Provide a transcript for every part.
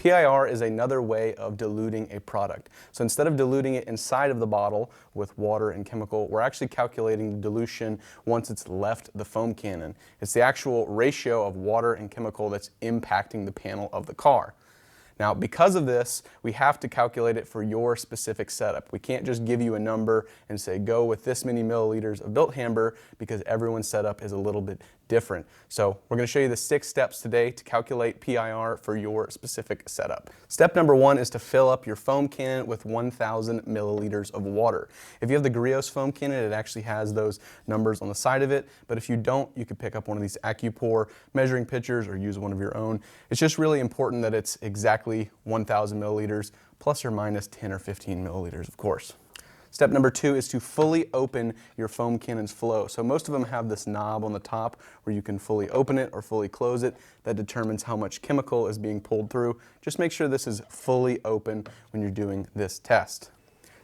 PIR is another way of diluting a product. So instead of diluting it inside of the bottle with water and chemical, we're actually calculating the dilution once it's left the foam cannon. It's the actual ratio of water and chemical that's impacting the panel of the car. Now, because of this, we have to calculate it for your specific setup. We can't just give you a number and say, go with this many milliliters of Bilt Hamber, because everyone's setup is a little bit different. So we're going to show you the 6 steps today to calculate PIR for your specific setup. Step number 1 is to fill up your foam cannon with 1,000 milliliters of water. If you have the Griot's foam cannon, it actually has those numbers on the side of it, but if you don't, you could pick up one of these AccuPour measuring pitchers or use one of your own. It's just really important that it's exactly 1,000 milliliters, plus or minus 10 or 15 milliliters, of course. Step number 2 is to fully open your foam cannon's flow. So most of them have this knob on the top where you can fully open it or fully close it. That determines how much chemical is being pulled through. Just make sure this is fully open when you're doing this test.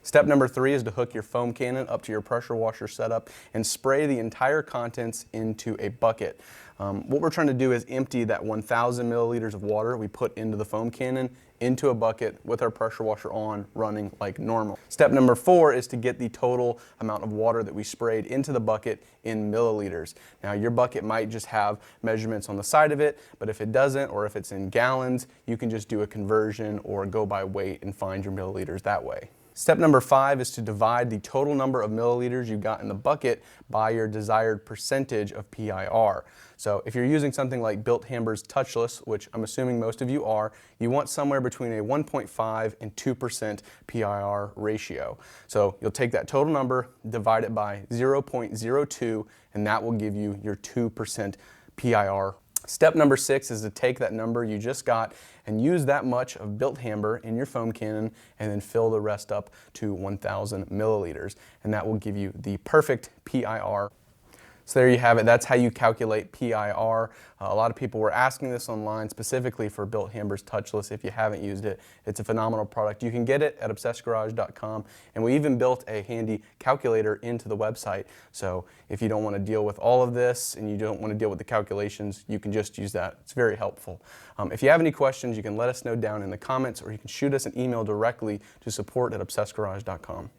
Step number 3 is to hook your foam cannon up to your pressure washer setup and spray the entire contents into a bucket. What we're trying to do is empty that 1,000 milliliters of water we put into the foam cannon into a bucket with our pressure washer on, running like normal. Step number 4 is to get the total amount of water that we sprayed into the bucket in milliliters. Now, your bucket might just have measurements on the side of it, but if it doesn't, or if it's in gallons, you can just do a conversion or go by weight and find your milliliters that way. Step number 5 is to divide the total number of milliliters you got in the bucket by your desired percentage of PIR. So if you're using something like Bilt Hamber's Touchless, which I'm assuming most of you are, you want somewhere between a 1.5 and 2% PIR ratio. So you'll take that total number, divide it by 0.02, and that will give you your 2% PIR. Step number 6 is to take that number you just got and use that much of Bilt Hamber in your foam cannon and then fill the rest up to 1,000 milliliters. And that will give you the perfect PIR. So there you have it. That's how you calculate PIR. A lot of people were asking this online specifically for Bilt Hamber's Touchless. If you haven't used it, it's a phenomenal product. You can get it at obsessedgarage.com, and we even built a handy calculator into the website. So if you don't want to deal with all of this and you don't want to deal with the calculations, you can just use that. It's very helpful. If you have any questions, you can let us know down in the comments, or you can shoot us an email directly to support@obsessedgarage.com.